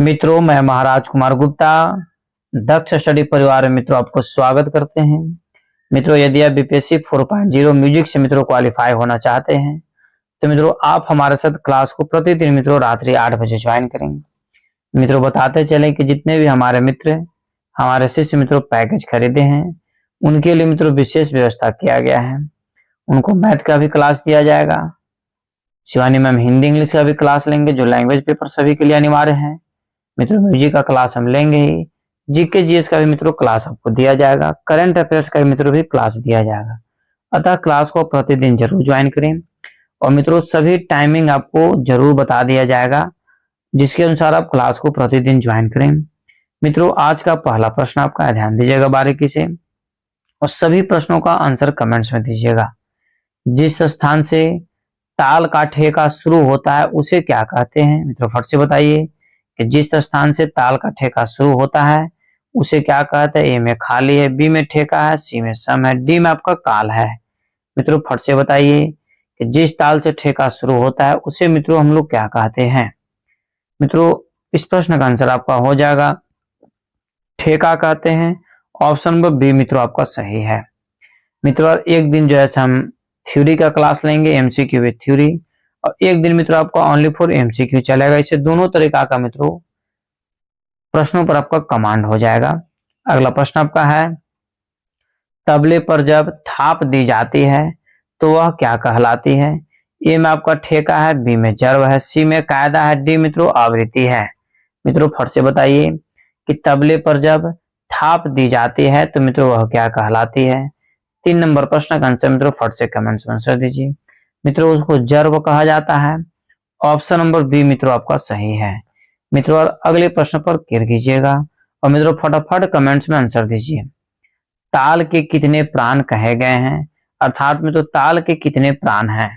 मित्रों, मैं महाराज कुमार गुप्ता दक्ष स्टडी परिवार में मित्रों आपको स्वागत करते हैं। मित्रों, यदि आप बीपीएससी 4.0 म्यूजिक से मित्रों क्वालिफाई होना चाहते हैं तो मित्रों आप हमारे साथ क्लास को प्रतिदिन मित्रों रात्रि 8 बजे ज्वाइन करेंगे। मित्रों, बताते चले कि जितने भी हमारे मित्र हमारे शिष्य मित्रों पैकेज खरीदे हैं उनके लिए मित्रों विशेष व्यवस्था किया गया है। उनको मैथ का भी क्लास दिया जाएगा, शिवानी मैम हिंदी इंग्लिश का भी क्लास लेंगे जो लैंग्वेज पेपर सभी के लिए अनिवार्य है। मित्रों, म्यूजिक का क्लास हम लेंगे ही, जीके जीएस का भी मित्रों क्लास आपको दिया जाएगा, करंट अफेयर्स का भी मित्रों भी क्लास दिया जाएगा। अतः क्लास को प्रतिदिन जरूर ज्वाइन करें और मित्रों सभी टाइमिंग आपको जरूर बता दिया जाएगा जिसके अनुसार आप क्लास को प्रतिदिन ज्वाइन करें। मित्रों, आज का पहला प्रश्न आपका ध्यान दीजिएगा बारीकी से और सभी प्रश्नों का आंसर कमेंट्स में दीजिएगा। जिस स्थान से ताल का ठेका शुरू होता है उसे क्या कहते हैं? मित्रों फट से बताइए कि जिस स्थान से ताल का ठेका शुरू होता है उसे क्या कहते हैं? ए में खाली है, बी में ठेका है, सी में सम है, डी में आपका काल है। मित्रों फट से बताइए कि जिस ताल से ठेका शुरू होता है उसे मित्रों हम लोग क्या कहते हैं? मित्रों, इस प्रश्न का आंसर आपका हो जाएगा ठेका कहते हैं। ऑप्शन नंबर बी मित्रों आपका सही है। मित्रों, एक दिन जो है हम थ्योरी का क्लास लेंगे, एमसीक्यू विद थ्योरी, और एक दिन मित्रों आपका ओनली फॉर एमसीक्यू चलेगा। इससे दोनों तरीका का मित्रों प्रश्नों पर आपका कमांड हो जाएगा। अगला प्रश्न आपका है, तबले पर जब थाप दी जाती है तो वह क्या कहलाती है? ए में आपका ठेका है, बी में जर्व है, सी में कायदा है, डी मित्रों आवृत्ति है। मित्रों फट से बताइए कि तबले पर जब थाप दी जाती है तो मित्रों वह क्या कहलाती है? 3 नंबर प्रश्न का आंसर मित्रों फट से कमेंट्स में आंसर दीजिए। मित्रों उसको जर्व कहा जाता है। ऑप्शन नंबर बी मित्रों आपका सही है। मित्रों अगले प्रश्न पर क्लिक कीजिएगा और मित्रों फटाफट कमेंट्स में आंसर दीजिए। ताल के कितने प्राण कहे गए हैं? अर्थात मित्रों ताल के कितने प्राण हैं?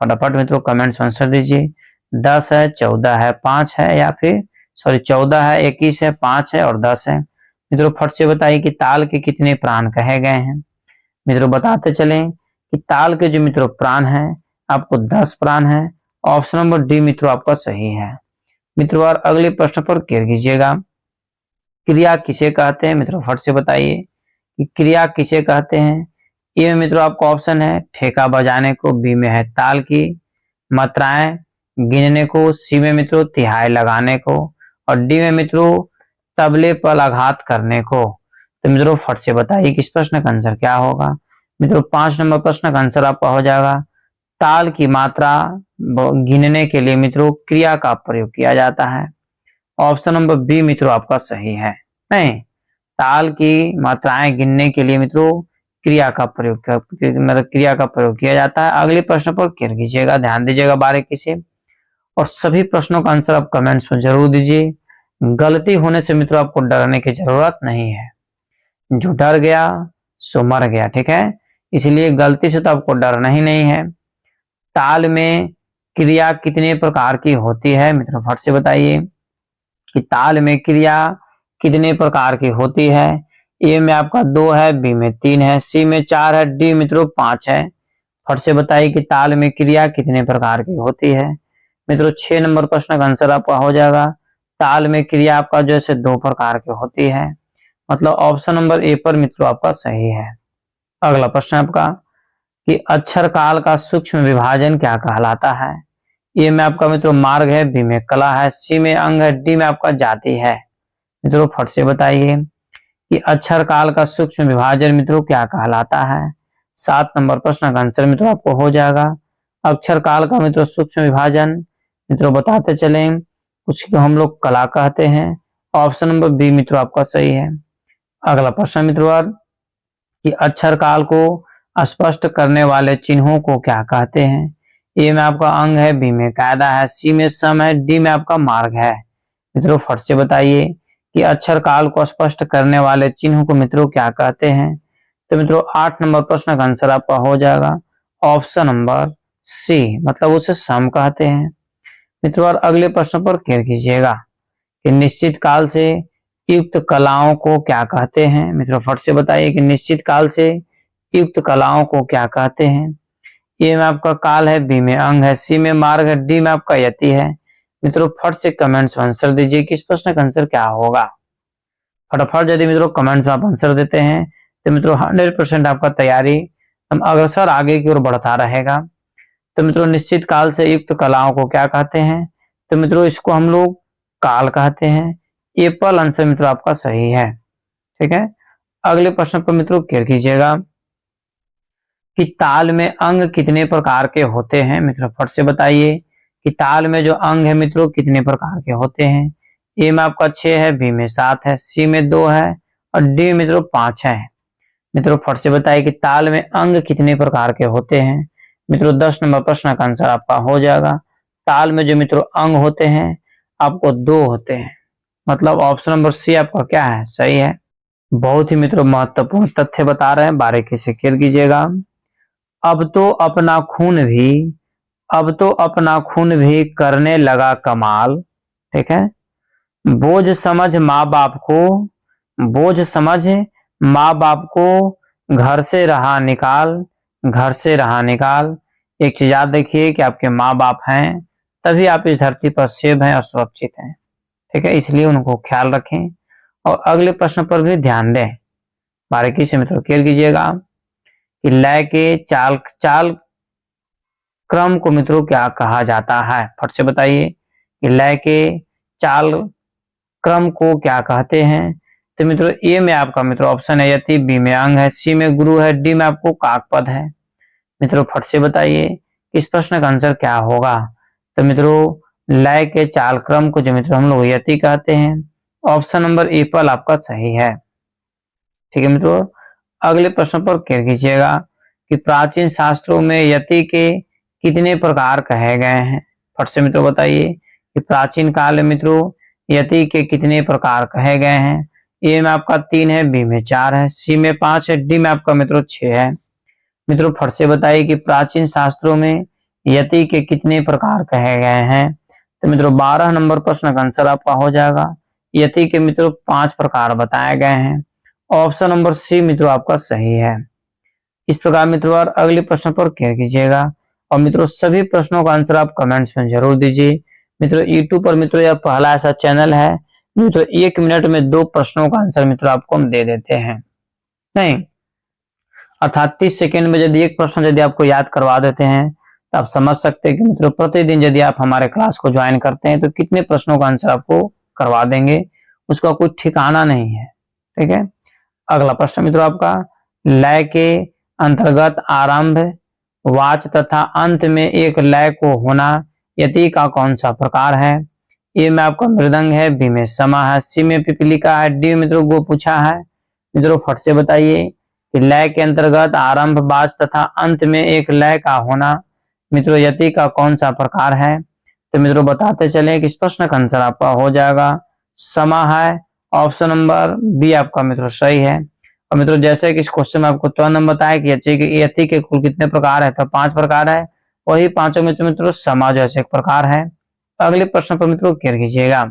फटाफट मित्रों कमेंट्स में आंसर दीजिए। 10 है, 14 है, 5 है, या फिर 14 है, 21 है, 5 है और 10 है। मित्रों फट से बताइए कि ताल के कितने प्राण कहे गए हैं। मित्रों बताते चलें कि ताल के जो मित्रों प्राण हैं आपको 10 प्राण है। ऑप्शन नंबर डी मित्रों आपका सही है। मित्रों अगले प्रश्न पर क्लिक कीजिएगा। क्रिया किसे कहते हैं? मित्रों फट से बताइए कि क्रिया किसे कहते हैं। ए में मित्रों आपका ऑप्शन है ठेका बजाने को, बी में है ताल की मात्राएं गिनने को, सी में मित्रों तिहाई लगाने को और डी में मित्रों तबले पर आघात करने को। तो मित्रों फट से बताइए कि इस प्रश्न का आंसर क्या होगा। मित्रों 5 नंबर प्रश्न का आंसर आपका हो जाएगा ताल की मात्रा गिनने के लिए मित्रों क्रिया का प्रयोग किया जाता है। ऑप्शन नंबर बी मित्रों आपका सही है। नहीं, ताल की मात्राएं गिनने के लिए मित्रों क्रिया का प्रयोग मतलब क्रिया का प्रयोग किया जाता है। अगले प्रश्न पर क्लिक कीजिएगा, ध्यान दीजिएगा बारीकी से और सभी प्रश्नों का आंसर आप कमेंट्स में जरूर दीजिए। गलती होने से मित्रों आपको डरने की जरूरत नहीं है। जो डर गया सो मर गया, ठीक है, इसलिए गलती से तो आपको डरना ही नहीं है। ताल में क्रिया कितने प्रकार की होती है? मित्रों फट से बताइए कि ताल में क्रिया कितने प्रकार की होती है। ए में आपका 2 है, बी में 3 है, सी में 4 है, डी मित्रों 5 है। फट से बताइए कि ताल में क्रिया कितने प्रकार की होती है। मित्रों 6 नंबर प्रश्न का आंसर आपका हो जाएगा ताल में क्रिया आपका जो है 2 प्रकार की होती है। मतलब ऑप्शन नंबर ए पर मित्रों आपका सही है। अगला प्रश्न आपका कि अक्षर काल का सूक्ष्म विभाजन क्या कहलाता है। ए में आपका मित्रों मार्ग है, बी में कला है, सी में अंग है, डी में आपका जाति है। मित्रों फट से बताइए कि अक्षर काल का सूक्ष्म विभाजन मित्रों क्या कहलाता है। 7 नंबर प्रश्न का आंसर मित्रों आपको हो जाएगा अक्षर काल का मित्रों सूक्ष्म विभाजन। मित्रों बताते चले उसको हम लोग कला कहते हैं। ऑप्शन नंबर बी मित्रों आपका सही है। अगला प्रश्न मित्रों कि अक्षर काल को स्पष्ट करने वाले चिन्हों को क्या कहते हैं। ए में आपका अंग है, बी में कायदा है, सी में सम है, डी में आपका मार्ग है। मित्रों फट से बताइए कि अक्षर काल को स्पष्ट करने वाले चिन्हों को मित्रों क्या कहते हैं। तो मित्रों 8 नंबर प्रश्न का आंसर आपका हो जाएगा ऑप्शन नंबर सी, मतलब उसे सम कहते हैं। मित्रों अगले प्रश्न पर क्लिक कीजिएगा कि निश्चित काल से युक्त कलाओं को क्या कहते हैं। मित्रों फट से बताइए कि निश्चित काल से युक्त कलाओं को क्या कहते हैं। ए में आपका काल है, बी में अंग है, सी में मार्ग है, डी में आपका यति है। मित्रों फट से कमेंट्स में आंसर दीजिए कि इस प्रश्न का आंसर क्या होगा। फटाफट यदि मित्रों कमेंट्स में आप आंसर देते हैं तो मित्रों 100% आपका तैयारी हम अग्रसर आगे की ओर बढ़ता रहेगा। तो मित्रों निश्चित काल से युक्त कलाओं को क्या कहते हैं? तो मित्रों इसको हम लोग काल कहते हैं। एप्पल आंसर मित्रों आपका सही है। ठीक है, अगले प्रश्न पर मित्रों केयर कीजिएगा कि ताल में अंग कितने प्रकार के होते हैं? मित्रों फट से बताइए कि ताल में जो अंग है मित्रों कितने प्रकार के होते हैं। ए में आपका 6 है, बी में 7 है, सी में 2 है और डी मित्रों 5 है। मित्रों फट से बताइए कि ताल में अंग कितने प्रकार के होते हैं। मित्रों 10 नंबर प्रश्न का आंसर आपका हो जाएगा। ताल में जो मित्रों अंग होते हैं आपको 2 होते हैं, मतलब ऑप्शन नंबर सी आपका क्या है? सही है। बहुत ही मित्रों महत्वपूर्ण तथ्य बता रहे हैं, बारीकी से केयर कीजिएगा। अब तो अपना खून भी करने लगा कमाल। ठीक है, बोझ समझ माँ बाप को घर से रहा निकाल। एक चीज याद रखिए कि आपके माँ बाप हैं तभी आप इस धरती पर सेफ हैं और सुरक्षित हैं। ठीक है, इसलिए उनको ख्याल रखें और अगले प्रश्न पर भी ध्यान दें। बारीकी से मित्रों केयर कीजिएगा कि लय के चाल क्रम को मित्रों क्या कहा जाता है। फट से बताइए कि लय के चाल क्रम को क्या कहते हैं। तो मित्रों ए में आपका मित्रों ऑप्शन है यति, बी में अंग है, सी में गुरु है, डी में आपको काकपद है। मित्रों फट से बताइए इस प्रश्न का आंसर क्या होगा। तो मित्रों लय के चाल क्रम को जो मित्रों हम लोग यति कहते हैं। ऑप्शन नंबर एप्पल आपका सही है। ठीक है मित्रों, अगले प्रश्न पर केयर कीजिएगा कि प्राचीन शास्त्रों में यति के कितने प्रकार कहे गए हैं। फट से मित्रों बताइए कि प्राचीन काल में मित्रों यति के कितने प्रकार कहे गए हैं। ए में आपका 3 है, बी में 4 है, सी में 5 है, डी में आपका मित्रों 6 है। मित्रों फट से बताइए कि प्राचीन शास्त्रों में यति के कितने प्रकार कहे गए हैं। तो मित्रों 12 नंबर प्रश्न का आंसर आपका हो जाएगा। यति के मित्रों 5 प्रकार बताए गए हैं। ऑप्शन नंबर सी मित्रों आपका सही है। इस प्रकार मित्रों और अगले प्रश्न पर केयर कीजिएगा और मित्रों सभी प्रश्नों का आंसर आप कमेंट्स में जरूर दीजिए। मित्रों यूट्यूब पर मित्रों यह पहला ऐसा चैनल है मित्रों 1 मिनट में 2 प्रश्नों का आंसर मित्रों आपको हम दे देते हैं। नहीं, अर्थात 30 सेकेंड में यदि एक प्रश्न यदि आपको याद करवा देते हैं तो आप समझ सकते हैं कि मित्रों प्रतिदिन यदि आप हमारे क्लास को ज्वाइन करते हैं तो कितने प्रश्नों का आंसर आपको करवा देंगे, उसका कोई ठिकाना नहीं है। ठीक है, अगला प्रश्न मित्रों आपका लय के अंतर्गत आरंभ, वाच तथा अंत में एक लय को होना यति का कौन सा प्रकार है। ए में आपका मृदंग है, बी में समा है, सी में पिपलिका है, डी मित्रों गो पूछा है। मित्रों फट से बताइए कि लय के अंतर्गत आरंभ, वाच तथा अंत में एक लय का होना मित्रों यति का कौन सा प्रकार है। तो मित्रों बताते चले कि इस प्रश्न का आंसर आपका हो जाएगा समा है। ऑप्शन नंबर बी आपका मित्रों सही है। और मित्रों जैसे कि इस क्वेश्चन में आपको तुरंत हम बताया कि यति के कुल कितने प्रकार है, तो 5 प्रकार है, वही पांचों में मित्रों समा जैसे एक प्रकार है। अगले प्रश्न पर मित्रों केयर कीजिएगा,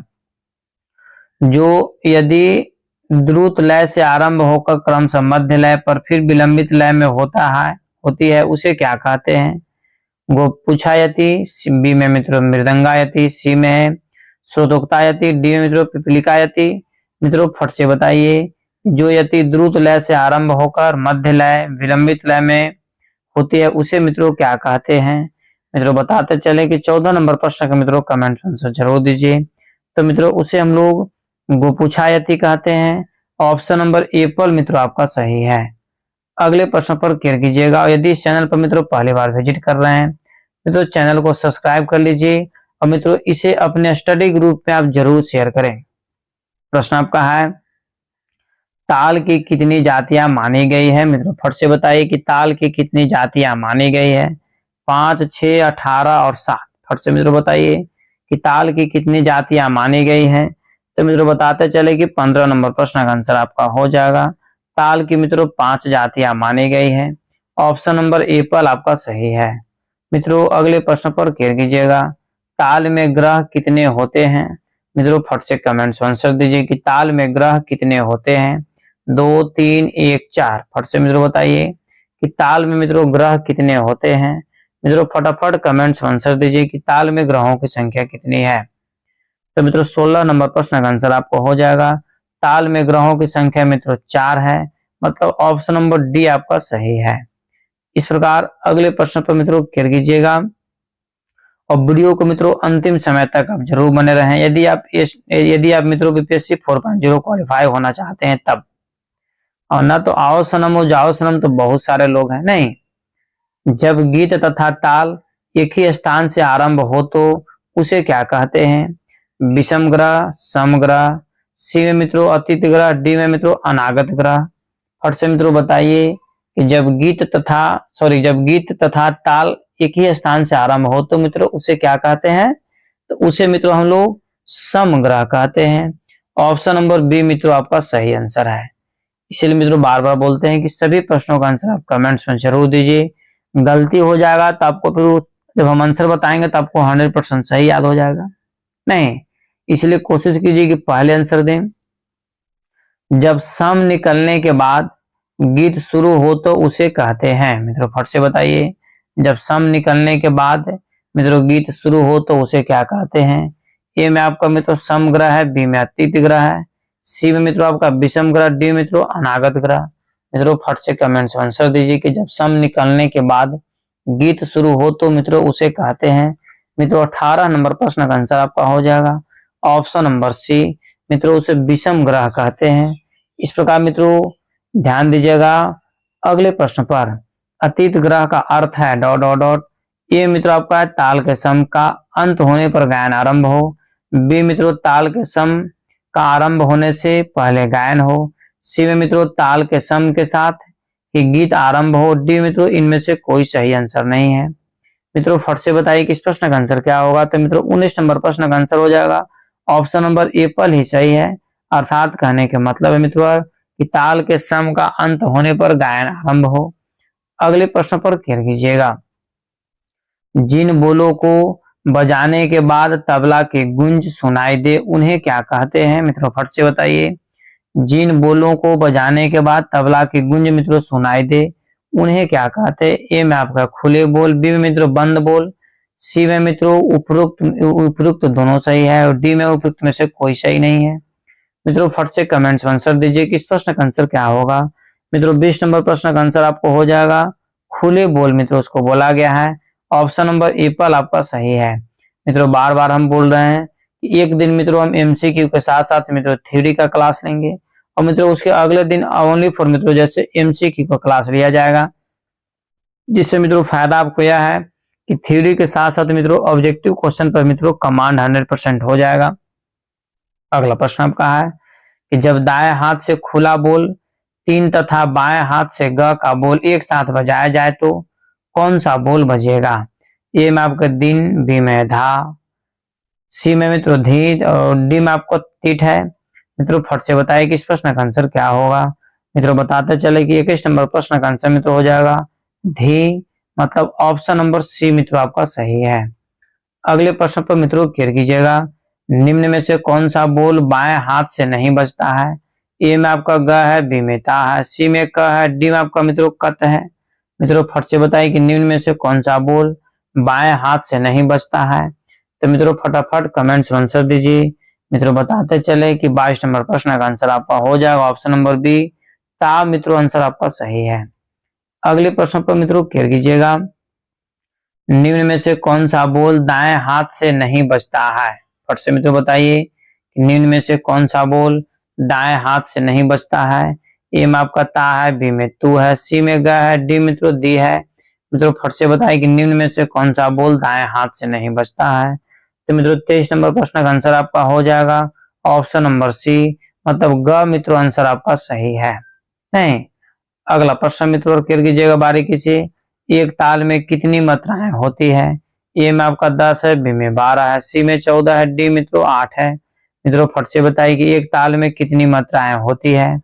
जो यदि द्रुत लय से आरंभ होकर क्रमशः मध्य लय पर फिर विलंबित लय में होती है उसे क्या कहते हैं। गो पूछा यति, बी में मित्रों मृदंगा यति, सी में श्रोतोक्ता यति, डी में मित्रों पिपलिका यति। मित्रों फट से बताइए जो यति द्रुत लय से आरंभ होकर मध्य लय विलंबित लय में होती है उसे मित्रों क्या कहते हैं। मित्रों बताते चले कि 14 नंबर प्रश्न का मित्रों कमेंट आंसर जरूर दीजिए। तो मित्रों उसे हम लोग गोपुछा यति कहते हैं। ऑप्शन नंबर एप्पल मित्रों आपका सही है। अगले प्रश्न पर केयर कीजिएगा और यदि इस चैनल पर मित्रों पहली बार विजिट कर रहे हैं मित्रों चैनल को सब्सक्राइब कर लीजिए और मित्रों इसे अपने स्टडी ग्रुप में आप जरूर शेयर करें। प्रश्न आपका है ताल की कितनी जातियां मानी गई है। मित्रों फट से बताइए कि ताल की कितनी जातियां मानी गई है। 5, 6, 18 और 7। फट से मित्रों बताइए कि ताल की कितनी जातियां मानी गई है। तो मित्रों बताते चले कि 15 नंबर प्रश्न का आंसर आपका हो जाएगा। ताल की मित्रों 5 जातियां मानी गई है। ऑप्शन नंबर एप्पल आपका सही है। मित्रों अगले प्रश्न पर केयर कीजिएगा, ताल में ग्रह कितने होते हैं। मित्रों फट से कमेंट्स आंसर दीजिए कि ताल में ग्रह कितने होते हैं। 2, 3, 1, 4। फट से मित्रों बताइए कि ताल में मित्रों ग्रह कितने होते हैं। मित्रों फटाफट कमेंट्स आंसर दीजिए कि ताल में ग्रहों की संख्या कितनी है। तो मित्रों 16 नंबर प्रश्न का आंसर आपको हो जाएगा। ताल में ग्रहों की संख्या मित्रों 4 है, मतलब ऑप्शन नंबर डी आपका सही है। इस प्रकार अगले प्रश्न पर मित्रों केयर कीजिएगा और वीडियो को मित्रों अंतिम समय तक आप जरूर बने रहें। यदि आप मित्रों बीपीएससी 4.0 क्वालिफाई होना चाहते हैं तब, और ना तो आओ सनम हो जाओ सनम तो बहुत सारे लोग हैं, नहीं, जब गीत तथा ताल एक ही स्थान से आरंभ हो तो उसे क्या कहते हैं? विषम ग्रह, समग्रह, सी में मित्रों अतिथ ग्रह, डी में मित्रों अनागत ग्रह। फट से मित्रों बताइए कि जब गीत तथा ताल एक ही स्थान से आरंभ हो तो मित्रों उसे क्या कहते हैं? तो उसे मित्रों हम लोग समग्रह कहते हैं। ऑप्शन नंबर बी मित्रों आपका सही आंसर है। इसलिए मित्रों बार बार बोलते हैं कि सभी प्रश्नों का आंसर आप कमेंट्स में जरूर दीजिए। गलती हो जाएगा तो आपको फिर जब हम आंसर बताएंगे तो आपको 100% सही याद हो जाएगा, नहीं, इसलिए कोशिश कीजिए कि पहले आंसर दें। जब सम निकलने के बाद गीत शुरू हो तो उसे कहते हैं, मित्रों फट से बताइए। जब सम निकलने के बाद मित्रों गीत शुरू हो तो उसे क्या कहते हैं? ए में आपका मित्रों समग्रह है, बी में अतिथ ग्रह है, सी में मित्रों आपका विषम ग्रह, डी मित्रों अनागत ग्रह। मित्रों फट से कमेंट में आंसर दीजिए कि जब सम निकलने के बाद गीत शुरू हो तो मित्रों उसे कहते हैं। मित्रों 18 नंबर प्रश्न का आंसर आपका हो जाएगा ऑप्शन नंबर सी, मित्रों उसे विषम ग्रह कहते हैं। इस प्रकार मित्रों ध्यान दीजिएगा अगले प्रश्न पर। अतीत ग्रह का अर्थ है ... ये मित्रों आपका है ताल के सम का अंत होने पर गायन आरंभ हो, बी मित्रों ताल के सम का आरंभ होने से पहले गायन हो, सी में मित्रों ताल के सम के साथ ही गीत आरंभ हो, डी मित्रों इनमें से कोई सही आंसर नहीं है। मित्रों फट से बताइए कि इस प्रश्न का आंसर क्या होगा? तो मित्रों 19 नंबर प्रश्न का आंसर हो जाएगा ऑप्शन नंबर एप्पल ही सही है। अर्थात कहने के मतलब है मित्रों कि ताल के सम का अंत होने पर गायन आरंभ हो। अगले प्रश्न पर ख्याल कीजिएगा। जिन बोलों को बजाने के बाद तबला की गूंज सुनाई दे उन्हें क्या कहते हैं? मित्रों फट से बताइए। जिन बोलों को बजाने के बाद तबला की गूंज मित्रों सुनाई दे उन्हें क्या कहते हैं? ए में आपका खुले बोल, बी में मित्रों बंद बोल, सी में मित्रों उपयुक्त दोनों सही है, और डी में उपयुक्त में से कोई सही नहीं है। मित्रों फट से कमेंट्स में आंसर दीजिए कि इस प्रश्न का आंसर क्या होगा। मित्रों 20 नंबर प्रश्न का आंसर आपको हो जाएगा खुले बोल, मित्रों उसको बोला गया है। ऑप्शन नंबर एप्पल आपका सही है। मित्रों बार बार हम बोल रहे हैं कि एक दिन मित्रों हम एमसीक्यू के साथ साथ मित्रों थ्योरी का क्लास लेंगे, और मित्रों उसके अगले दिन ओनली फॉर मित्रों जैसे एमसीक्यू का क्लास लिया जाएगा, जिससे मित्रों फायदा आपको यह है कि थ्योरी के साथ साथ मित्रों ऑब्जेक्टिव क्वेश्चन पर मित्रों कमांड 100% हो जाएगा। अगला प्रश्न आपका है कि जब दाएं हाथ से खुला बोल 3 तथा बाएं हाथ से ग का बोल एक साथ बजाया जाए तो कौन सा बोल बजेगा? ए में आपका दिन, बी में धा, सी में मित्रों धी, और डी में आपको तीट है। मित्रों फट से बताइए कि इस प्रश्न का आंसर क्या होगा। मित्रों बताते चले कि 21 नंबर प्रश्न का आंसर मित्रों हो जाएगा धी, मतलब ऑप्शन नंबर सी मित्रों आपका सही है। अगले प्रश्न पर मित्रों क्लियर कीजिएगा। निम्न में से कौन सा बोल बाएं हाथ से नहीं बजता है? ए में आपका ग है, बी में ता है, सी में क है, डी में आपका मित्रों कत है। मित्रों फट से बताइए कि निम्न में से कौन सा बोल बाएं हाथ से नहीं बजता है। तो मित्रों फटाफट कमेंट्स में आंसर दीजिए। मित्रों बताते चले कि 22 नंबर प्रश्न का आंसर आपका हो जाएगा ऑप्शन नंबर बी ता, मित्रों आंसर आपका सही है। अगले प्रश्न पर मित्रों क्लियर कीजिएगा। निम्न में से कौन सा बोल दाएं हाथ से नहीं बजता है? फट से मित्रों बताइए कि निम्न में से कौन सा बोल दाएं हाथ से नहीं बजता है। ए में आपका ता है, बी में तू है, सी में ग है, डी मित्रों दी है। मित्रों फट से बताइए कि निम्न में से कौन सा बोल दाएं हाथ से नहीं बजता है। तो मित्रों 23 नंबर प्रश्न का आंसर आपका हो जाएगा ऑप्शन नंबर सी, मतलब ग मित्रों आंसर आपका सही है। नहीं, अगला प्रश्न मित्रों क्लियर कीजिएगा बारीकी से। एक ताल में कितनी मात्राएं होती है? ए में आपका 10 है, बी में 12 है, सी में 14 है, डी मित्रों 8 है। मित्रों फट से बताइए कि एक ताल में कितनी मात्राएं होती है।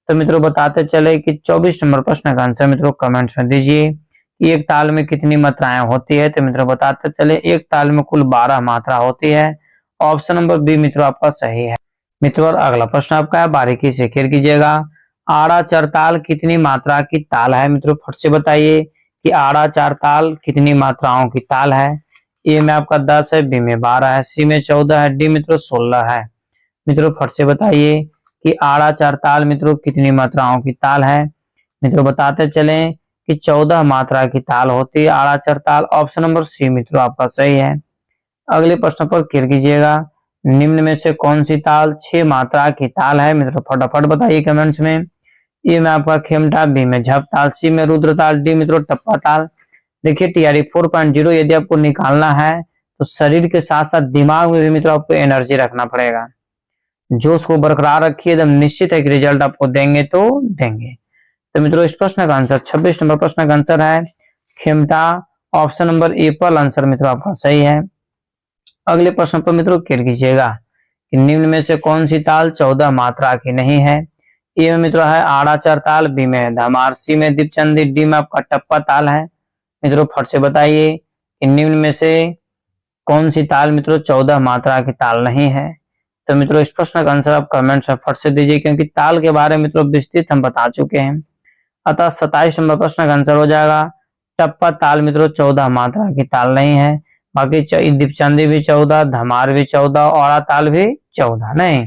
तो मित्रों बताते चले कि 24 नंबर प्रश्न का आंसर मित्रों कमेंट्स में दीजिए कि एक ताल में कितनी मात्राएं होती है। तो मित्रों बताते चले एक ताल में कुल 12 मात्रा होती है। ऑप्शन नंबर बी मित्रों आपका सही है। मित्रों अगला प्रश्न आपका है, बारीकी से क्लियर कीजिएगा। आड़ा चर ताल कितनी मात्रा की ताल है? मित्रों फट से बताइए कि आड़ा चार ताल कितनी मात्राओं की ताल है। ए में आपका 10 है, बी में 12 है, सी में 14 है, डी मित्रों 16 है। मित्रों फट से बताइए कि आड़ा चार ताल मित्रों कितनी मात्राओं की ताल है। मित्रों बताते चलें कि 14 मात्रा की ताल होती है आड़ा चार ताल। ऑप्शन नंबर सी मित्रों आपका सही है। अगले प्रश्न पर क्लियर कीजिएगा, निम्न में से कौन सी ताल 6 मात्रा की ताल है। मित्रों फटाफट बताइए कमेंट्स में। ए में आपका खेमटा, बी में झप ताल, सी में रुद्र ताल, डी मित्रों टप्पा ताल। देखिए टीआरई 4.0 यदि आपको निकालना है तो शरीर के साथ साथ दिमाग में भी मित्रों आपको एनर्जी रखना पड़ेगा। जोश को बरकरार रखिए, एकदम निश्चित है कि रिजल्ट आपको देंगे तो देंगे। तो मित्रों इस प्रश्न का आंसर 26 नंबर प्रश्न का आंसर है खेमटा। ऑप्शन नंबर ए पर आंसर मित्रों आपका सही है। अगले प्रश्न पर मित्रों क्लियर कीजिएगा कि निम्न में से कौन सी ताल 14 मात्रा की नहीं है। ए में मित्रों है आड़ाचर ताल, बी में धमार, सी में दीपचंदी, डी में आपका टप्पा ताल है। मित्रों फट से बताइए कि निम्न में से कौन सी ताल मित्रों 14 मात्रा की ताल नहीं है। तो मित्रों इस प्रश्न का आंसर आप कमेंट्स में फट से दीजिए, क्योंकि ताल के बारे में मित्रों विस्तृत हम बता चुके हैं। अतः 27 नंबर प्रश्न का आंसर हो जाएगा टप्पा ताल मित्रों 14 मात्रा की ताल नहीं है। बाकी दीपचंदी भी 14, धमार भी 14, और ताल भी 14 नहीं।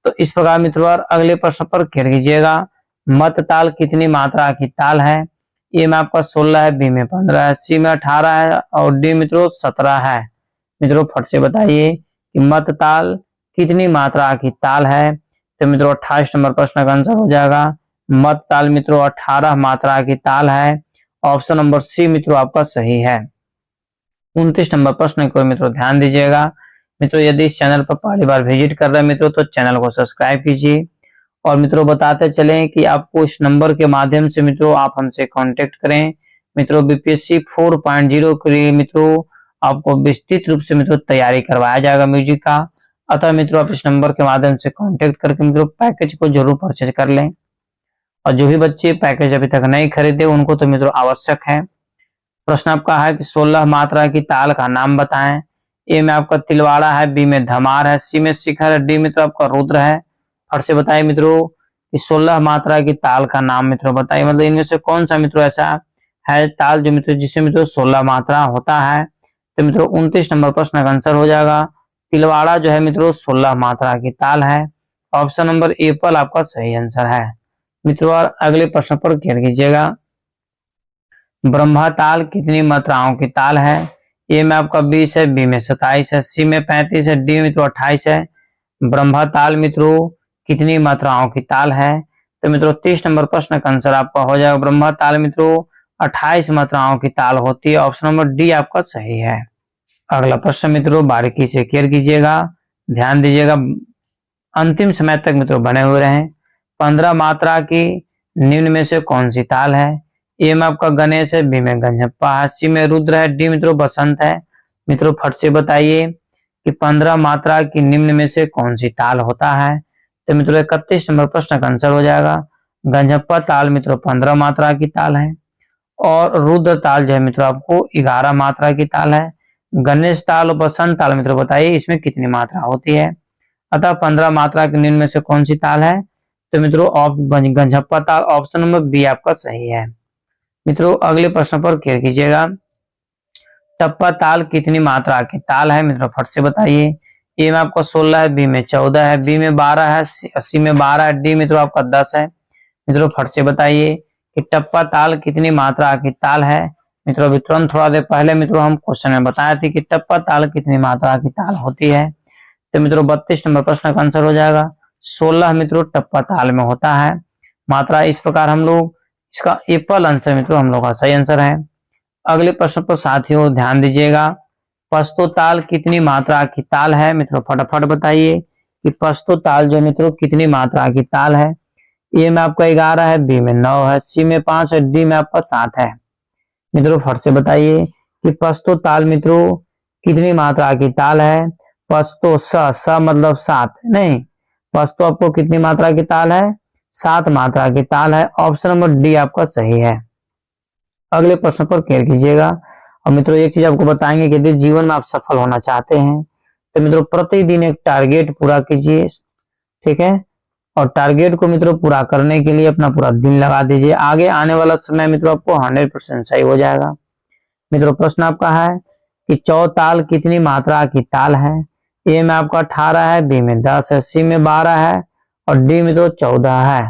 तो इस प्रकार मित्रों अगले प्रश्न पर क्लियर कीजिएगा, मत ताल कितनी मात्रा की ताल है। ए में आपका 16 है, बी में 15 है, सी में 18 है, और डी मित्रों 17 है। मित्रों फट से बताइए कि मत ताल कितनी मात्रा की ताल है। तो मित्रों 28 नंबर प्रश्न का आंसर हो जाएगा मत ताल मित्रों 18 मात्रा की ताल है। ऑप्शन नंबर सी मित्रों आपका सही है। 29 नंबर प्रश्न को मित्रों ध्यान दीजिएगा। मित्रों यदि इस चैनल पर पहली बार विजिट कर रहे हैं मित्रों तो चैनल को सब्सक्राइब कीजिए। और मित्रों बताते चलें कि आपको इस नंबर के माध्यम से मित्रों आप हमसे कांटेक्ट करें। मित्रों बीपीएससी 4.0 के लिए मित्रों आपको विस्तृत रूप से मित्रों तैयारी करवाया जाएगा म्यूजिक का। अतः मित्रों आप इस नंबर के माध्यम से कांटेक्ट करके मित्रों पैकेज को जरूर परचेज कर लें। और जो भी बच्चे पैकेज अभी तक नहीं खरीदे उनको तो मित्रों आवश्यक है। प्रश्न आपका है कि 16 मात्रा की ताल का नाम बताएं। ए में आपका तिलवाड़ा है, बी में धमार है, सी में शिखर है, डी मित्रों आपका रुद्र है। फट से बताइए मित्रों कि 16 मात्रा की ताल का नाम मित्रों बताइए, मतलब इनमें से कौन सा मित्रों ऐसा है ताल जो मित्रों जिससे मित्रों 16 मात्रा होता है। तो मित्रों 29 नंबर प्रश्न का आंसर हो जाएगा तिलवाड़ा जो है मित्रों 16 मात्रा की ताल है। ऑप्शन नंबर ए पर आपका सही आंसर है। मित्रों अगले प्रश्न पर क्लियर कीजिएगा, ब्रह्मा ताल कितनी मात्राओं की ताल है। ए में आपका 20 है, बी में 27 है, सी में 35 है, डी मित्रों 28 है। ब्रह्मा ताल मित्रों कितनी मात्राओं की ताल है। तो मित्रों 30 नंबर प्रश्न का आंसर आपका हो जाएगा ब्रह्मा ताल मित्रों 28 मात्राओं की ताल होती है। ऑप्शन नंबर डी आपका सही है। अगला प्रश्न मित्रों बारीकी से क्लियर कीजिएगा, ध्यान दीजिएगा, अंतिम समय तक मित्रों बने हुए रहें। 15 मात्रा की निम्न में से कौन सी ताल है। ए में आपका गणेश है, बी में गंजप्पा है, सी में रुद्र है, डी मित्रों बसंत है। मित्रों फट से बताइए कि 15 मात्रा की निम्न में से कौन सी ताल होता है। तो मित्रों 31 नंबर प्रश्न का आंसर हो जाएगा गंजप्पा ताल मित्रों 15 मात्रा की ताल है। और रुद्र ताल जो है मित्रों आपको 11 मात्रा की ताल है। गणेश ताल और बसंत ताल मित्रों बताइए इसमें कितनी मात्रा होती है। अतः 15 मात्रा के निम्न में से कौन सी ताल है। तो मित्रों गंजप्पा ताल ऑप्शन नंबर बी आपका सही है। मित्रों अगले प्रश्न पर क्लियर कीजिएगा, टप्पा ताल कितनी मात्रा की ताल है। मित्रों फट से बताइए। ए में आपका 16 है, बी में 14 है, बी में 12 है, सी में 12 है, डी मित्रों आपका 10 है। मित्रों फट से बताइए कि टप्पा ताल कितनी मात्रा की ताल है। मित्रों अभी तुरंत थोड़ा देर पहले मित्रों हम क्वेश्चन में बताए थे कि टप्पा ताल कितनी मात्रा की ताल होती है। तो मित्रों 32 नंबर प्रश्न का आंसर हो जाएगा 16 मित्रों टप्पा ताल में होता है मात्रा। इस प्रकार हम लोग इसका एप्पल आंसर मित्रों हम लोग का सही आंसर है। अगले प्रश्न पर साथियों ध्यान दीजिएगा, पस्तो ताल कितनी मात्रा की ताल है। मित्रों फटाफट बताइए कि पस्तो ताल जो मित्रों कितनी मात्रा की ताल है। ए में आपका 11 है, बी में 9 है, सी में 5 है, डी में आपका 7 है। मित्रों फट से बताइए कि पस्तो ताल मित्रों कितनी मात्रा की ताल है। पस्तो स मतलब 7 नहीं, पस्तो आपको कितनी मात्रा की ताल है 7 मात्रा की ताल है। ऑप्शन नंबर डी आपका सही है। अगले प्रश्न पर क्लियर कीजिएगा। और मित्रों एक चीज आपको बताएंगे कि यदि जीवन में आप सफल होना चाहते हैं तो मित्रों प्रतिदिन एक टारगेट पूरा कीजिए, ठीक है। और टारगेट को मित्रों पूरा करने के लिए अपना पूरा दिन लगा दीजिए, आगे आने वाला समय मित्रों आपको 100% सही हो जाएगा। मित्रों प्रश्न आपका है कि चौताल कितनी मात्रा की ताल है। ए में आपका 18 है, बी में 10 है, सी में 12 है और डी में तो 14 है।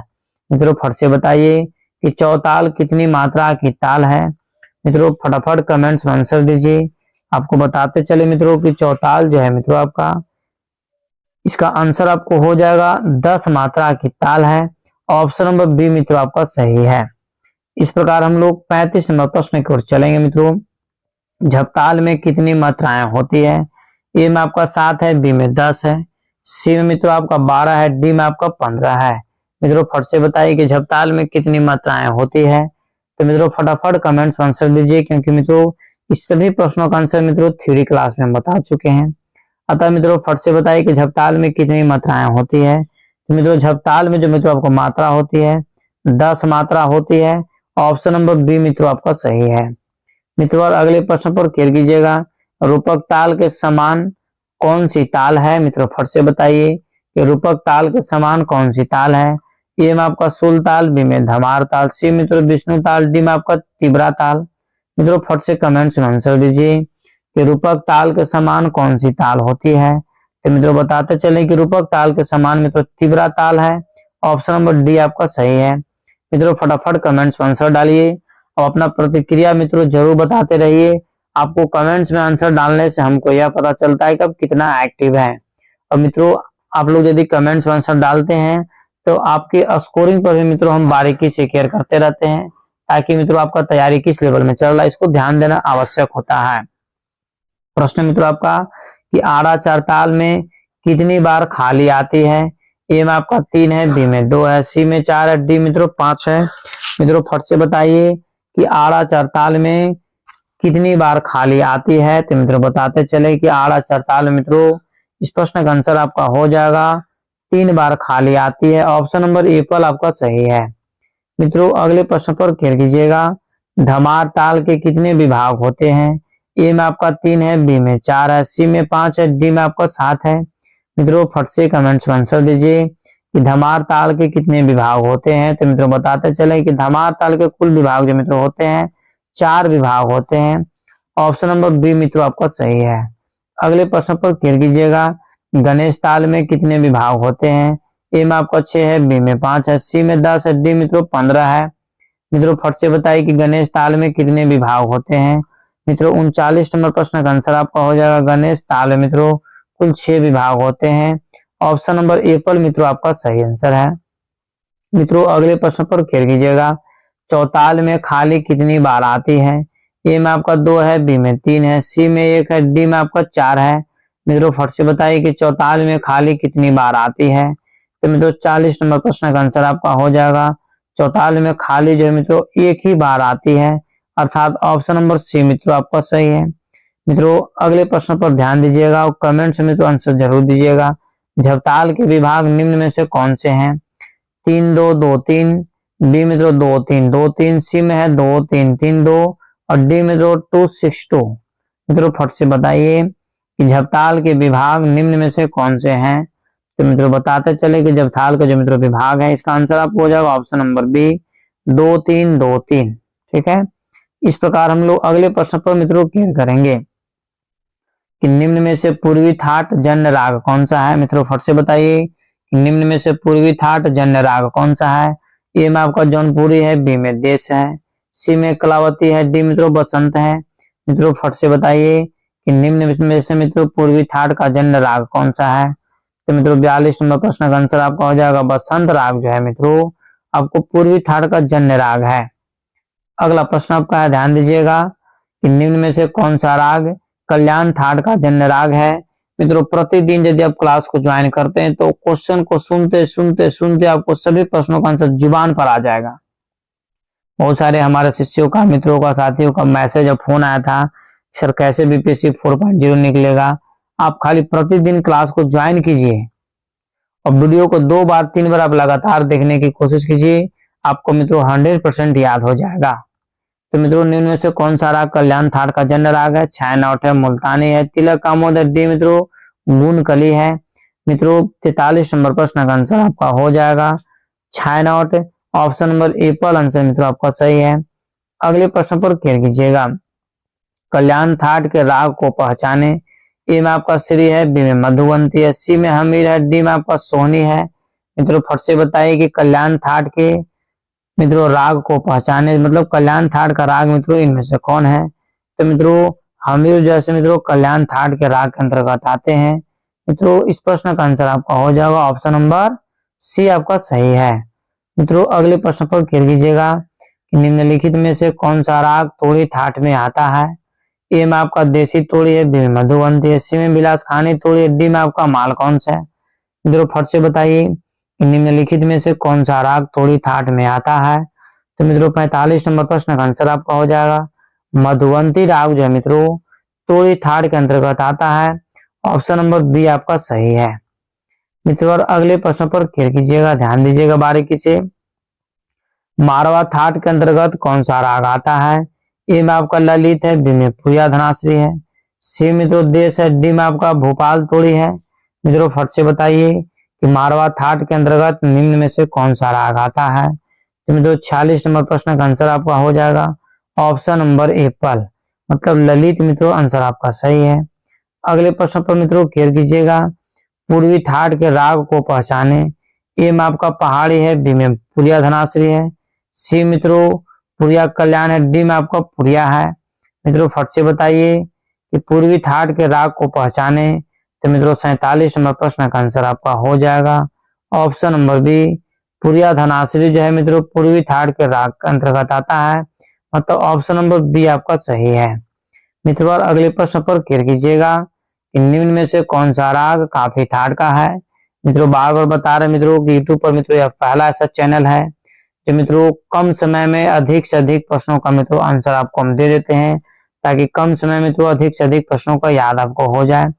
मित्रों फट से बताइए कि चौताल कितनी मात्रा की ताल है। मित्रों फटाफट कमेंट्स में आंसर दीजिए। आपको बताते चले मित्रों कि चौताल जो है मित्रों आपका, इसका आंसर आपको हो जाएगा 10 मात्रा की ताल है। ऑप्शन नंबर बी मित्रों आपका सही है। इस प्रकार हम लोग 35 नंबर प्रश्न की ओर चलेंगे मित्रों। झपताल में कितनी मात्राएं होती है। ए में आपका 7 है, बी में 10 है, सी में मित्रों आपका 12 है, डी में आपका 15 है। मित्रों फट से बताइए कि झपताल में कितनी मात्राएं होती है। तो मित्रों फटाफट कमेंट्स में आंसर दीजिए, क्योंकि मित्रों इस सभी प्रश्नों का आंसर मित्रों थ्योरी क्लास में हम बता चुके हैं। अतः मित्रों फट से बताइए कि झपताल में कितनी मात्राएं होती है। तो मित्रों झपताल में जो मित्रों आपको मात्रा होती है 10 मात्रा होती है। ऑप्शन नंबर बी मित्रों आपका सही है। मित्रों अगले प्रश्न पर केयर कीजिएगा। रूपक ताल के समान कौन सी ताल है। मित्रों फट से बताइए कि रूपक ताल के समान कौन सी ताल है। ए में आपका सुल ताल, बी में धमार ताल, सी मित्रों विष्णु ताल, डी में आपका तिबरा ताल। मित्रों फट से कमेंट्स में आंसर दीजिए कि रूपक ताल के समान कौन सी ताल होती है। तो मित्रों बताते चले कि रूपक ताल के समान मित्रों तिबरा ताल है। ऑप्शन नंबर डी आपका सही है। मित्रों फटाफट कमेंट्स में आंसर डालिए और अपना प्रतिक्रिया मित्रों जरूर बताते रहिए। आपको कमेंट्स में आंसर डालने से हमको यह पता चलता है कि आप कितना एक्टिव है। और मित्रों आप लोग यदि कमेंट्स में आंसर डालते हैं तो आपके स्कोरिंग पर भी मित्रों हम बारीकी से केयर करते रहते हैं, ताकि मित्रों आपका तैयारी किस लेवल में चल रहा है इसको ध्यान देना आवश्यक होता है। प्रश्न मित्रों आपका कि आड़ा चरताल में कितनी बार खाली आती है। ए में आपका 3 है, बी में 2 है, सी में 4 है, डी मित्रों 5 है। मित्रों फट से बताइए कि आड़ा चरताल में कितनी बार खाली आती है। तो मित्रों बताते चले कि आड़ा चरताल मित्रों इस प्रश्न का आंसर आपका हो जाएगा 3 बार खाली आती है। ऑप्शन नंबर ए पर आपका सही है। मित्रों अगले प्रश्न पर ख्याल कीजिएगा। धमार ताल के कितने विभाग होते हैं। ए में आपका 3 है, बी में 4 है, सी में 5 है, डी में आपका 7 है। मित्रों फट से कमेंट्स में आंसर दीजिए कि धमार ताल के कितने विभाग होते हैं। तो मित्रों बताते चले कि धमार ताल के कुल विभाग जो मित्रों होते हैं 4 विभाग होते हैं। ऑप्शन नंबर बी मित्रों आपका सही है। अगले प्रश्न पर ख्याल कीजिएगा। गणेश ताल में कितने विभाग होते हैं। ए में आपका 6 है, बी में 5 है, सी में 10 है, डी मित्रों 15 है। मित्रों फट से बताइए कि गणेश ताल में कितने विभाग होते हैं। मित्रों 39 नंबर प्रश्न का आंसर आपका हो जाएगा गणेश ताल में मित्रों कुल 6 विभाग होते हैं। ऑप्शन नंबर ए पर मित्रों आपका सही आंसर है। मित्रों अगले प्रश्न पर ख्याल कीजिएगा। चौताल में खाली कितनी बार आती है। ए में आपका 2 है, बी में 3 है, सी में 1 है, डी में आपका 4 है। मित्रों फट से बताइए कि चौताल में खाली कितनी बार आती है। तो मित्रों 40 नंबर प्रश्न का आंसर आपका हो जाएगा चौताल में खाली जो है मित्रों एक ही बार आती है, अर्थात ऑप्शन नंबर सी मित्रों आपका सही है। मित्रों अगले प्रश्न पर ध्यान दीजिएगा और कमेंट से मित्रों आंसर जरूर दीजिएगा। झपताल के विभाग निम्न में से कौन से हैं। 3 2 2 3, बी मित्रों 2 3 2 3, सी में है 2 3 3 2 और डी मित्रों 2 6 2। मित्रों फट से बताइए कि झपताल के विभाग निम्न में से कौन से हैं। तो मित्रों बताते चले कि झपताल का जो मित्रों विभाग है इसका आंसर आपको हो जाएगा ऑप्शन नंबर बी 2 3 2 3। ठीक है। इस प्रकार हम लोग अगले प्रश्न पर मित्रों क्लियर करेंगे कि निम्न में से पूर्वी थाट जन्य राग कौन सा है। मित्रों फट से बताइए कि निम्न में से पूर्वी थाट जन्य राग कौन सा है। ए में आपका जौनपुरी है, बी में देश है, सी में कलावती है, डी मित्रों बसंत है। मित्रों फट से बताइए कि निम्न में से मित्रों पूर्वी थाट का जन्य राग कौन सा है। तो मित्रों 42 नंबर प्रश्न का आंसर आपका हो जाएगा बसंत राग जो है मित्रों आपको पूर्वी थाट का जन्य राग है। अगला प्रश्न आपका है, ध्यान दीजिएगा कि निम्न में से कौन सा राग कल्याण थाट का जन्य राग है। मित्रों प्रतिदिन यदि आप क्लास को ज्वाइन करते हैं तो क्वेश्चन को सुनते सुनते सुनते आपको सभी प्रश्नों का आंसर जुबान पर आ जाएगा। बहुत सारे हमारे शिष्यों का, मित्रों का, साथियों का मैसेज और फोन आया था सर कैसे बीपीएससी 4.0 निकलेगा। आप खाली प्रतिदिन क्लास को ज्वाइन कीजिए और वीडियो को 2 बार 3 बार आप लगातार देखने की कोशिश कीजिए, आपको मित्रों 100% याद हो जाएगा। तो मित्रों निम्न में से कौन सा राग कल्याण थाट का जन्य राग है। छायानौट है, मुल्तानी है, तिलक कामोद है, डी मित्रों गुण कली है। मित्रों 43 नंबर प्रश्न का आंसर आपका हो जाएगा छायानौट। ऑप्शन नंबर ए पर आंसर मित्रों आपका सही है। अगले प्रश्न पर क्लियर कीजिएगा। कल्याण थाट के राग को पहचाने। ए में आपका श्री है, बी में मधुवंती है, सी में हमीर है, डी में आपका सोहनी है। मित्रों फट से बताइए कि कल्याण थाट के मित्रों राग को पहचाने, मतलब कल्याण थाट का राग मित्रों इनमें से कौन है। तो मित्रों हमीर जैसे मित्रों कल्याण थाट के राग के अंतर्गत आते हैं। मित्रों इस प्रश्न का आंसर आपका हो जाएगा ऑप्शन नंबर सी आपका सही है। मित्रों अगले प्रश्न पर क्लियर कीजिएगा कि निम्नलिखित में से कौन सा राग तोड़ी थाट में आता है। ए में आपका देसी तोड़ी है, बी में मधुवंती है, सी में बिलास खानी तोड़ी है, डी में आपका माल कौन सा है। मित्रों फट से बताइए कि निम्नलिखित में से कौन सा राग तोड़ी थाट में आता है। तो मित्रों 45 नंबर प्रश्न का आंसर आपका हो जाएगा मधुवंती राग जो है मित्रों तोड़ी थाट के अंतर्गत आता है। ऑप्शन नंबर बी आपका सही है। मित्रों और अगले प्रश्न पर क्लियर कीजिएगा, ध्यान दीजिएगा बारीकी से। मारवा थाट के अंतर्गत कौन सा राग आता है। ए में आपका ललित है, बी में पुरिया धनाश्री है, सी मित्रों देश है, डी में आपका भोपाल तोड़ी है। मित्रों फट से बताइए कि मारवा थाट के अंतर्गत निम्न में से कौन सा राग आता है। तो मित्रों 46 नंबर प्रश्न का आंसर आपका हो जाएगा ऑप्शन नंबर एप्पल, मतलब ललित मित्रों आंसर आपका सही है। अगले प्रश्न पर मित्रों क्लियर कीजिएगा, पूर्वी थाट के राग को पहचाने। ए में आपका पहाड़ी है, बी में पुरिया धनाश्री है, सी मित्रों पुरिया कल्याण है, डी में आपका पुरिया है। मित्रों फट से बताइए कि पूर्वी थाट के राग को पहचाने। तो मित्रों 47 नंबर प्रश्न का आंसर आपका हो जाएगा ऑप्शन नंबर बी पुरिया धनाश्री जो है मित्रों पूर्वी थाट के राग के अंतर्गत आता है, मतलब ऑप्शन नंबर बी आपका सही है। मित्रों अगले प्रश्न पर क्लियर कीजिएगा कि निम्न में से कौन सा राग काफी थाट का है। मित्रों बार बार बता रहे मित्रों कि यूट्यूब पर मित्रों यह पहला ऐसा चैनल है जो मित्रों कम समय में अधिक से अधिक प्रश्नों का मित्रों आंसर आपको हम दे देते हैं, ताकि कम समय में मित्रों अधिक से अधिक प्रश्नों का याद आपको हो जाए।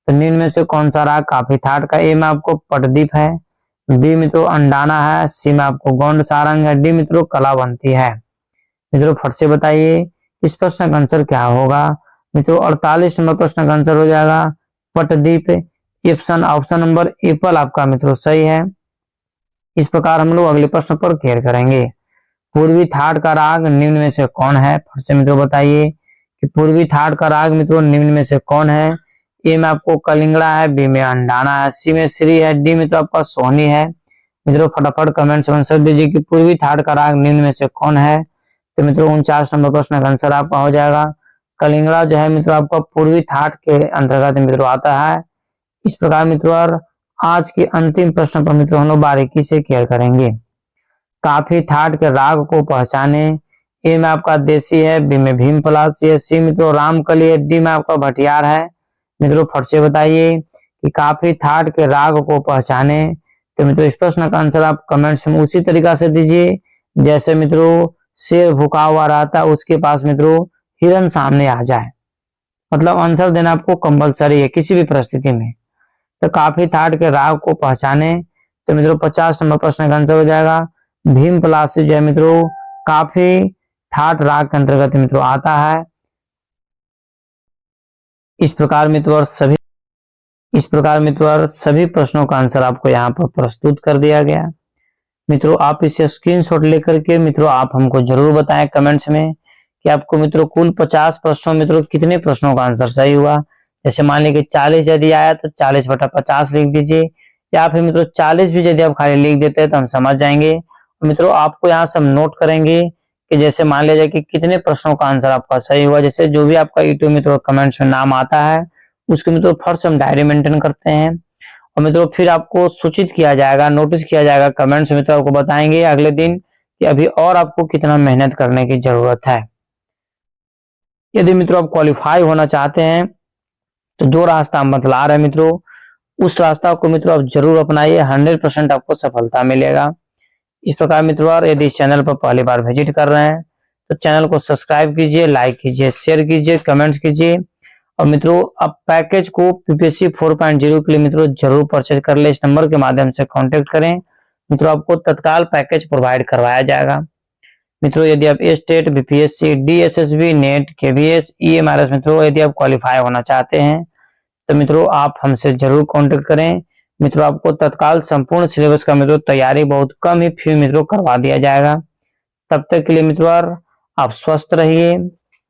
तो निम्न में से कौन सा राग काफी थाट का। ए में आपको पटदीप है, बी मित्रों अंडाना है, सी में आपको गौंड सारंग है, डी मित्रों कलावंती है। मित्रों फट से बताइए इस प्रश्न का आंसर क्या होगा। मित्रों 48 नंबर प्रश्न का आंसर हो जाएगा पटदीप। ऑप्शन नंबर एप्पल आपका मित्रों सही है। इस प्रकार हम लोग अगले प्रश्न पर क्लियर करेंगे, पूर्वी थाट का राग निम्न में से कौन है। फिर से मित्रों बताइए कि पूर्वी थाट का राग मित्रों निम्न में से कौन है। ए में आपको कलिंगड़ा है, बी में अंडाना है, सी में श्री है, डी में तो आपका सोहनी है। मित्रों फटाफट कमेंट में आंसर दीजिए कि पूर्वी थाट का राग निम्न में से कौन है। तो मित्रों 49 नंबर प्रश्न का आंसर आपका हो जाएगा कलिंगड़ा जो है मित्रों आपका पूर्वी थाट के अंतर्गत मित्रों आता है। इस प्रकार मित्रों आज के अंतिम प्रश्न पर मित्रों हम लोग बारीकी से क्लियर करेंगे, काफी थाट के राग को पहचाने। ए में आपका देसी है, बी में भीम पलासी है, सी मित्रों रामकली है, डी में आपका भटियार है। मित्रों फट से बताइए कि काफी थाट के राग को पहचाने। तो मित्रों इस प्रश्न का आंसर आप कमेंट्स में उसी तरीका से दीजिए जैसे मित्रों शेर भूखा हुआ रहता है उसके पास मित्रों हिरन सामने आ जाए, मतलब आंसर देना आपको कंपलसरी है किसी भी परिस्थिति में। तो काफी थाट के राग को पहचाने। तो मित्रों 50 नंबर प्रश्न का आंसर हो जाएगा भीम पलासी जो है मित्रों काफी थाट राग के अंतर्गत मित्रों आता है। इस प्रकार मित्रों सभी प्रश्नों का आंसर आपको यहाँ पर प्रस्तुत कर दिया गया। मित्रों आप इसे स्क्रीनशॉट लेकर के मित्रों आप हमको जरूर बताएं कमेंट्स में कि आपको मित्रों कुल 50 प्रश्नों मित्रों कितने प्रश्नों का आंसर सही हुआ। जैसे मान लीजिए 40 यदि आया तो 40/50 लिख दीजिए, या फिर मित्रों 40 भी यदि आप खाली लिख देते हैं तो हम समझ जाएंगे। मित्रों आपको यहाँ से हम नोट करेंगे कि जैसे मान लीजिए कि कितने प्रश्नों का आंसर आपका सही हुआ। जैसे जो भी आपका यूट्यूब मित्रों कमेंट्स में नाम आता है उसके मित्रों फर्स्ट हम डायरी मेंटेन करते हैं, और मित्रों फिर आपको सूचित किया जाएगा, नोटिस किया जाएगा कमेंट्स में, तो आपको बताएंगे अगले दिन कि अभी और आपको कितना मेहनत करने की जरूरत है। यदि मित्रों आप क्वालिफाई होना चाहते हैं तो जो रास्ता हम बतला रहे हैं मित्रों उस रास्ता को मित्रों आप जरूर अपनाइए, 100% आपको सफलता मिलेगा। इस प्रकार मित्रों यदि इस चैनल पर पहली बार विजिट कर रहे हैं तो चैनल को सब्सक्राइब कीजिए, लाइक कीजिए, शेयर कीजिए, कमेंट्स कीजिए, और मित्रों आप पैकेज को पीपीएससी 4.0 के लिए मित्रों जरूर परचेज कर ले। इस नंबर के माध्यम से कांटेक्ट करें मित्रों, आपको तत्काल पैकेज प्रोवाइड करवाया जाएगा। मित्रों यदि आप state, BPSC, DSSB, net, KVS, EMRS मित्रों यदि आप क्वालिफाई होना चाहते हैं तो मित्रों आप हमसे जरूर कांटेक्ट करें। मित्रों आपको तत्काल संपूर्ण सिलेबस का मित्रों तैयारी बहुत कम ही फी मित्रों करवा दिया जाएगा। तब तक के लिए मित्रों आप स्वस्थ रहिए,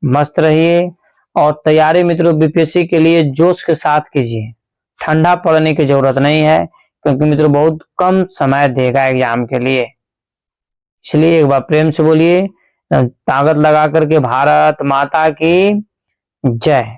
मस्त रहिए, और तैयारी मित्रों बीपीएससी के लिए जोश के साथ कीजिए, ठंडा पड़ने की जरूरत नहीं है, क्योंकि मित्रों बहुत कम समय देगा एग्जाम के लिए। इसलिए एक बार प्रेम से बोलिए, ताकत लगा करके भारत माता की जय।